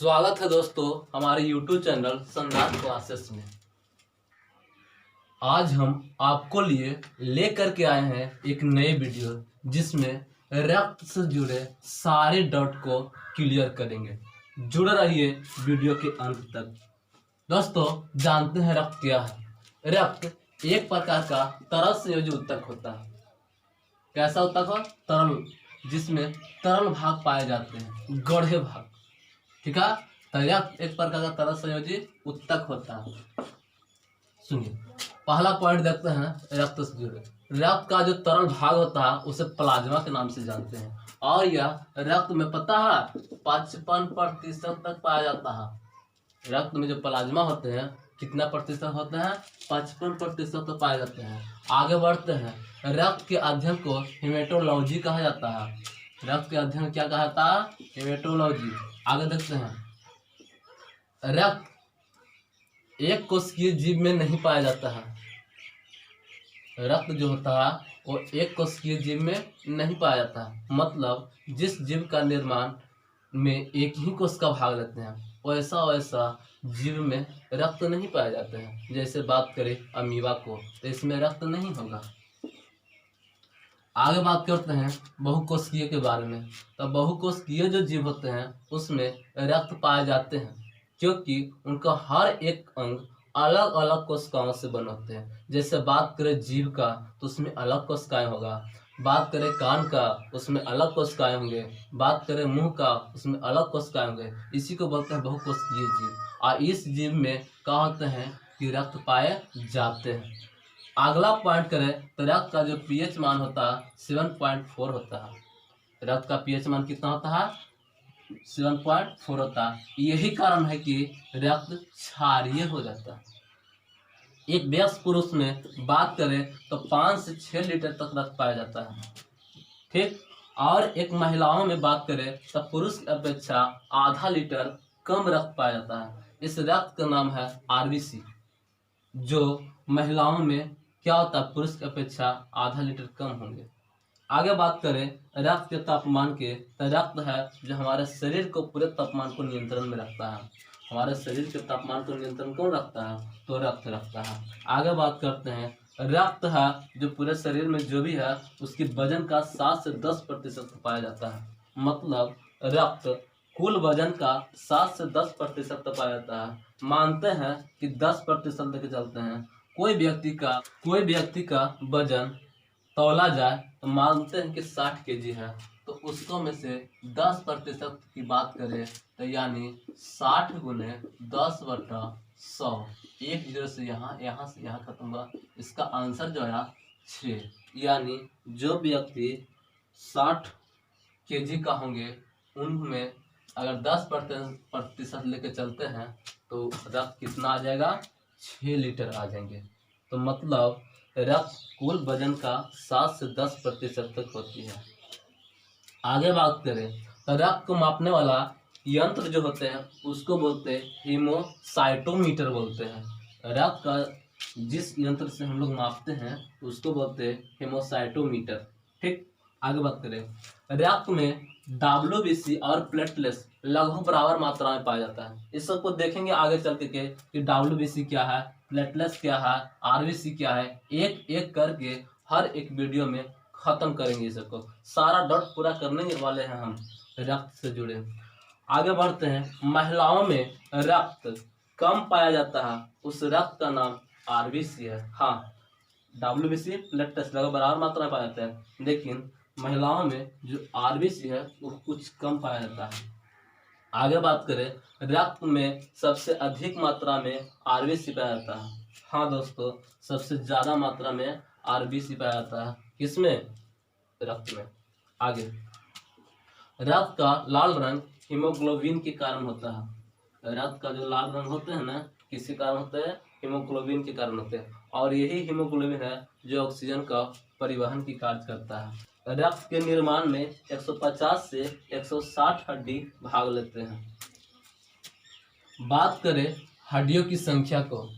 स्वागत है दोस्तों हमारे YouTube चैनल संदान क्लासेस में। आज हम आपको लिए लेकर के आए हैं एक नई वीडियो जिसमें रक्त से जुड़े सारे डाउट को क्लियर करेंगे। जुड़े रहिए वीडियो के अंत तक। दोस्तों जानते हैं रक्त क्या है? रक्त एक प्रकार का तरल संयोजी ऊतक होता है। कैसा ऊतक हो? तरल, जिसमें तरल भाग पाए जाते हैं, गढ़े भाग। ठीक है, तो रक्त एक प्रकार का तरल संयोजी ऊतक होता है। सुनिए, पहला पॉइंट देखते हैं रक्त से जुड़े। रक्त का जो तरल भाग होता है उसे प्लाज्मा के नाम से जानते हैं, और यह रक्त में पता है 55% तक पाया जाता है। रक्त में जो प्लाज्मा होते हैं कितना प्रतिशत होते हैं? 55% तक पाए जाते हैं। आगे बढ़ते हैं। रक्त के अध्ययन को हेमेटोलॉजी कहा जाता है। रक्त के अध्ययन क्या कहा जाता है? हेमेटोलॉजी। आगे देखते हैं। रक्त एक कोशिकीय जीव में नहीं पाया जाता है। रक्त जो होता है वो एक कोशिकीय जीव में नहीं पाया जाता है। मतलब जिस जीव का निर्माण में एक ही कोशिका भाग लेते हैं वैसा जीव में रक्त नहीं पाए जाते हैं। जैसे बात करें अमीबा को, तो इसमें रक्त नहीं होगा। आगे बात करते हैं बहुकोशिकीय के बारे में। तो बहुकोशिकीय जो जीव होते हैं उसमें रक्त पाए जाते हैं, क्योंकि उनका हर एक अंग अलग अलग कोशिकाओं से बने होते हैं। जैसे बात करें जीभ का तो उसमें अलग कोशिकाएं होगा, बात करें कान का उसमें अलग कोशिकाएं होंगे, बात करें मुंह का उसमें अलग कोशिकाएं होंगे। इसी को बोलते हैं बहुकोशिकीय जीव। और इस जीव में क्या होते हैं कि रक्त पाए जाते हैं। अगला पॉइंट करें तो रक्त का जो पीएच मान होता है 7.4 होता है। रक्त का पीएच मान कितना होता है? 7.4 होता है। यही कारण है कि रक्त क्षारीय हो जाता है। एक वयस्क पुरुष में बात करें तो 5 से 6 लीटर तक रक्त पाया जाता है। ठीक, और एक महिलाओं में बात करें तो पुरुष की अपेक्षा आधा लीटर कम रक्त पाया जाता है। इस रक्त का नाम है आरबीसी। जो महिलाओं में क्या होता है? पुरुष की अपेक्षा आधा लीटर कम होंगे। आगे बात करें रक्त के तापमान के, तो रक्त है जो हमारे शरीर को पूरे तापमान को नियंत्रण में रखता है। हमारे शरीर के तापमान को नियंत्रण कौन रखता है? तो रक्त रखता है। आगे बात करते हैं। रक्त है जो पूरे शरीर में जो भी है उसकी वजन का 7 से 10% पाया जाता है। मतलब रक्त कुल वजन का 7 से 10% पाया जाता है। मानते हैं कि 10% लेके चलते हैं। कोई व्यक्ति का वजन तौला जाए तो मानते हैं कि 60 केजी है, तो उसको में से 10% की बात करें तो यानी 60 गुने 10/100। एक जीरो से यहाँ से यहाँ खत्म हुआ। इसका आंसर जो है 6। यानी जो व्यक्ति 60 केजी का होंगे उनमें अगर 10% लेके चलते हैं तो रक्त कितना आ जाएगा? 6 लीटर आ जाएंगे। तो मतलब रक्त कुल वजन का 7 से 10% तक होती है। आगे बात करें तो रक्त को मापने वाला यंत्र जो होते हैं उसको बोलते हैं हीमोसाइटोमीटर बोलते हैं। रक्त का जिस यंत्र से हम लोग मापते हैं उसको बोलते हैं हीमोसाइटोमीटर। ठीक, आगे बात करें। रक्त में WBC और प्लेटलेट्स लगभग बराबर मात्रा में पाया जाता है। इस सबको देखेंगे आगे चल के कि WBC क्या है, प्लेटलेट्स क्या है, RBC क्या है, एक एक करके हर एक वीडियो में खत्म करेंगे। इस सबको सारा डाउट पूरा करने वाले हैं हम रक्त से जुड़े। आगे बढ़ते हैं। महिलाओं में रक्त कम पाया जाता है, उस रक्त का नाम RBC है। हाँ, WBC प्लेटलेट्स लगभग बराबर मात्रा में पाया जाता है, लेकिन महिलाओं में जो RBC है वो कुछ कम पाया जाता है। आगे बात करें रक्त में सबसे अधिक मात्रा में RBC पाया जाता है। हाँ दोस्तों, सबसे ज्यादा मात्रा में RBC पाया जाता है। किसमें? रक्त में। आगे, रक्त का लाल रंग हीमोग्लोबिन के कारण होता है। रक्त का जो लाल रंग होते हैं ना, किसी कारण होते हैं? हीमोग्लोबिन के कारण होते हैं। और यही हीमोग्लोबिन है जो ऑक्सीजन का परिवहन की कार्य करता है। रक्त के निर्माण में 150 से 160 हड्डी भाग लेते हैं। बात करें हड्डियों की संख्या को,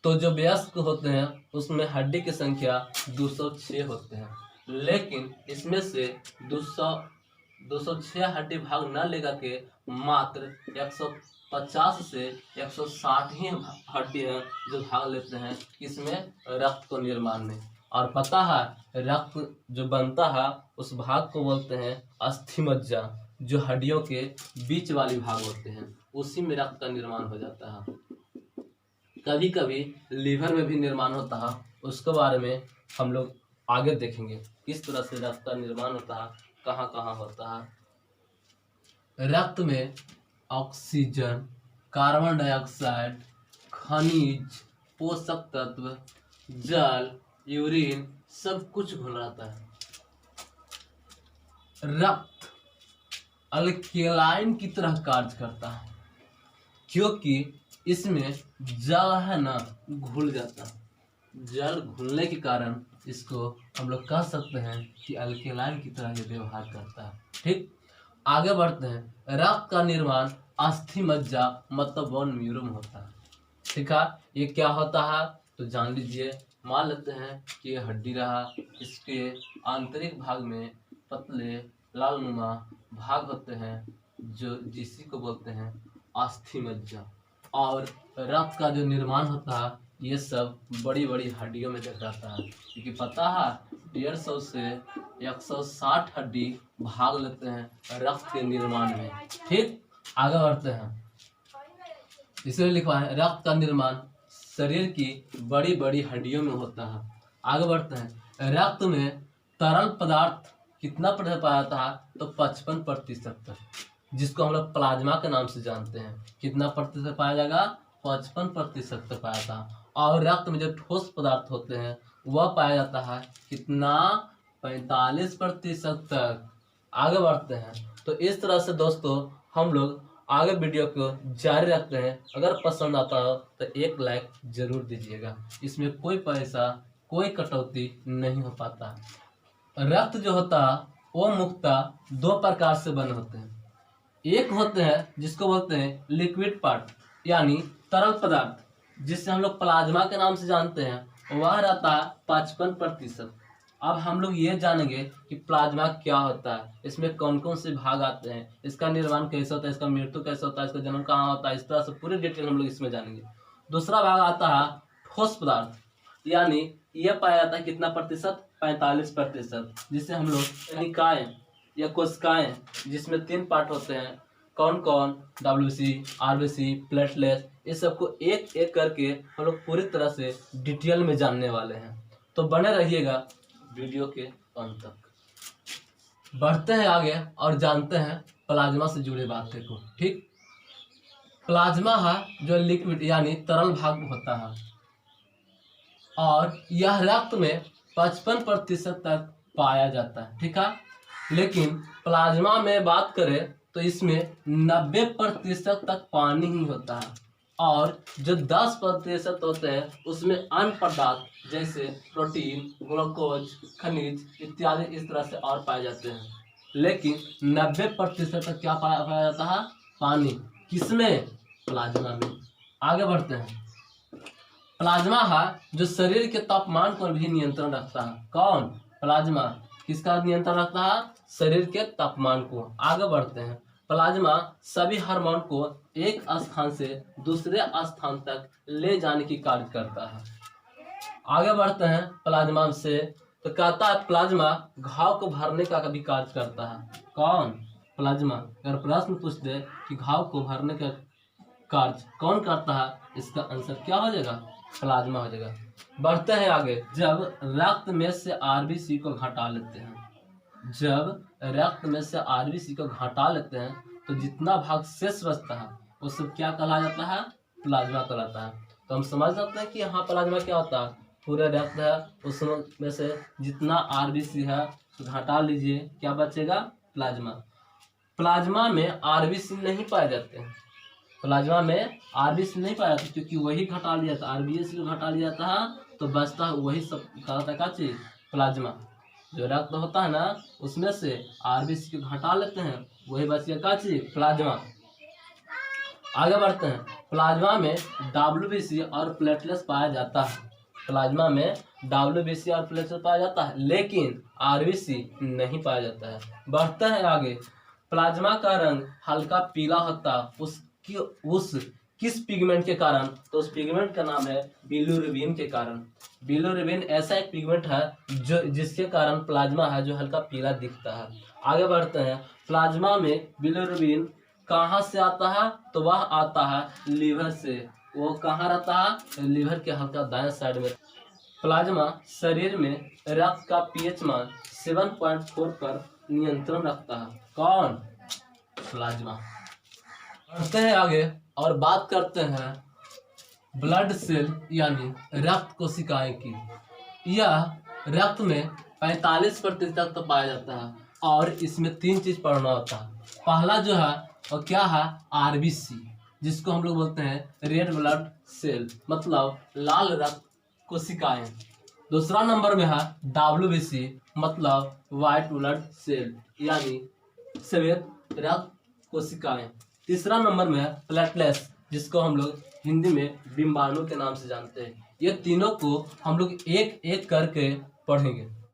तो जो वयस्क होते हैं उसमें हड्डी की संख्या 206 होते हैं, लेकिन इसमें से 206 हड्डी भाग न लेकर के मात्र 150 से 160 ही हड्डी है जो भाग लेते हैं इसमें, रक्त को निर्माण में। और पता है रक्त जो बनता है उस भाग को बोलते हैं अस्थि मज्जा, जो हड्डियों के बीच वाली भाग होते हैं, उसी में रक्त का निर्माण हो जाता है। कभी कभी लीवर में भी निर्माण होता है, उसके बारे में हम लोग आगे देखेंगे किस तरह से रक्त का निर्माण होता है, कहाँ कहाँ होता है। रक्त में ऑक्सीजन, कार्बन डाइऑक्साइड, खनिज, पोषक तत्व, जल, यूरिन सब कुछ घुल रहता है। रक्त अल्केलाइन की तरह कार्य करता है क्योंकि इसमें जल है ना घुल जाता है। जल घुलने के कारण इसको हम लोग कह सकते हैं कि अल्केलाइन की तरह ये व्यवहार करता है। ठीक, आगे बढ़ते हैं। रक्त का निर्माण अस्थि मज्जा मतलब बोन म्यूरम होता है। ठीक है, ये क्या होता है तो जान लीजिए। मान लेते हैं कि ये हड्डी रहा, इसके आंतरिक भाग में पतले लालनुमा भाग होते हैं जो जिसी को बोलते हैं अस्थि मज्जा। और रक्त का जो निर्माण होता है ये सब बड़ी बड़ी हड्डियों में टकराता है, क्योंकि पता है 150 से 160 हड्डी भाग लेते हैं रक्त के निर्माण में। ठीक, आगे बढ़ते हैं। इसलिए लिखवा है रक्त का निर्माण शरीर की बड़ी बड़ी हड्डियों में होता है। आगे बढ़ते हैं। रक्त में तरल पदार्थ कितना प्रतिशत पाया जाता है तो 55% तक, जिसको हम लोग प्लाज्मा के नाम से जानते हैं। कितना प्रतिशत पाया जाएगा 55% तक पाया जाता है। और रक्त में जो ठोस पदार्थ होते हैं वह पाया जाता है कितना 45% तक। आगे बढ़ते हैं। तो इस तरह से दोस्तों हम लोग आगे वीडियो को जारी रखते हैं। अगर पसंद आता हो तो एक लाइक जरूर दीजिएगा, इसमें कोई पैसा कोई कटौती नहीं हो पाता। रक्त जो होता है वो मुख्यतः 2 प्रकार से बने होते हैं। एक होते हैं जिसको बोलते हैं लिक्विड पार्ट यानी तरल पदार्थ, जिससे हम लोग प्लाज्मा के नाम से जानते हैं, वह रहता है 55%। अब हम लोग ये जानेंगे कि प्लाज्मा क्या होता है, इसमें कौन कौन से भाग आते हैं, इसका निर्माण कैसे होता है, इसका मृत्यु कैसे होता है, इसका जन्म कहाँ होता है, इस तरह से पूरी डिटेल हम लोग इसमें जानेंगे। दूसरा भाग आता है ठोस पदार्थ, यानी यह पाया जाता है कितना प्रतिशत 45%, जिसे हम लोग निकाय या कोशिकाएं, जिसमें 3 पार्ट होते हैं। कौन कौन, WBC, RBC, प्लेटलेट, इस सबको एक एक करके हम लोग पूरी तरह से डिटेल में जानने वाले हैं। तो बने रहिएगा वीडियो के अंत तक। बढ़ते हैं आगे और जानते हैं प्लाज्मा से जुड़े बातें को। ठीक, प्लाज्मा है जो लिक्विड यानी तरल भाग होता है और यह रक्त में 55% तक पाया जाता है। ठीक है, लेकिन प्लाज्मा में बात करें तो इसमें 90% तक पानी ही होता है और जो 10% होते हैं उसमें अन्य पदार्थ जैसे प्रोटीन, ग्लूकोज, खनिज इत्यादि इस तरह से और पाए जाते हैं। लेकिन 90% तक क्या पाया जाता है, पानी। किसमें, प्लाज्मा में। आगे बढ़ते हैं। प्लाज्मा है जो शरीर के तापमान पर भी नियंत्रण रखता है। कौन, प्लाज्मा किसका नियंत्रण रखता है, शरीर के तापमान को। आगे बढ़ते हैं। प्लाज्मा सभी हार्मोन को एक स्थान से दूसरे स्थान तक ले जाने की कार्य करता है। आगे बढ़ते हैं। प्लाज्मा से तो कहता है प्लाज्मा घाव को भरने का भी कार्य करता है। कौन, प्लाज्मा। अगर प्रश्न पूछ दे कि घाव को भरने का कार्य कौन करता है, इसका आंसर क्या हो जाएगा, प्लाज्मा हो जाएगा। बढ़ते हैं आगे। जब रक्त में से RBC को घटा लेते हैं, जब रक्त में से RBC को घटा लेते हैं तो जितना भाग शेष बचता है वो सब क्या कहलाया जाता है, प्लाज्मा कहलाता है। तो हम समझ सकते हैं कि यहाँ प्लाज्मा क्या होता है, पूरे रक्त है उसमें से जितना RBC है घटा लीजिए, क्या बचेगा, प्लाज्मा। प्लाज्मा में RBC नहीं पाए जाते हैं, प्लाज्मा में RBC नहीं पाया जाता क्योंकि वही घटा लिया था, RBC को घटा लिया जाता है तो बचता है वही सब कहलाता है क्या चीज, प्लाज्मा। जो रक्त होता है ना उसमें से RBC को घटा लेते हैं, वही बच गया क्या चीज, प्लाज्मा। आगे बढ़ते हैं। प्लाज्मा में WBC और प्लेटलेट्स पाया जाता है। प्लाज्मा में WBC और प्लेटलेट पाया जाता है, लेकिन RBC नहीं पाया जाता है। बढ़ते हैं आगे। प्लाज्मा का रंग हल्का पीला होता है उस किस पिगमेंट के कारण? तो उस पिगमेंट का नाम है बिलिरुबिन के कारण। बिलिरुबिन ऐसा एक पिगमेंट है जो जिसके कारण प्लाज्मा है जो हल्का पीला दिखता है। आगे बढ़ते हैं। प्लाज्मा में बिलिरुबिन कहाँ से आता है? तो वह आता है लीवर से। वो कहाँ रहता है? लीवर के हल्का दाएं साइड में। प्लाज्मा शरीर में रक्त का pH मान 7.4 पर नियंत्रण रखता है। कौन? प्लाज्मा। बढ़ते हैं आगे और बात करते हैं ब्लड सेल यानी रक्त कोशिकाएं की। यह रक्त में 45% तो पाया जाता है और इसमें 3 चीज पढ़ना होता है। पहला जो है वो क्या है? RBC, जिसको हम लोग बोलते हैं रेड ब्लड सेल, मतलब लाल रक्त कोशिकाएं। दूसरा नंबर में है WBC, मतलब व्हाइट ब्लड सेल यानी श्वेत रक्त कोशिकाएं। तीसरा नंबर में है प्लेटलेट्स, जिसको हम लोग हिंदी में डिम्बाणु के नाम से जानते हैं। ये तीनों को हम लोग एक एक करके पढ़ेंगे।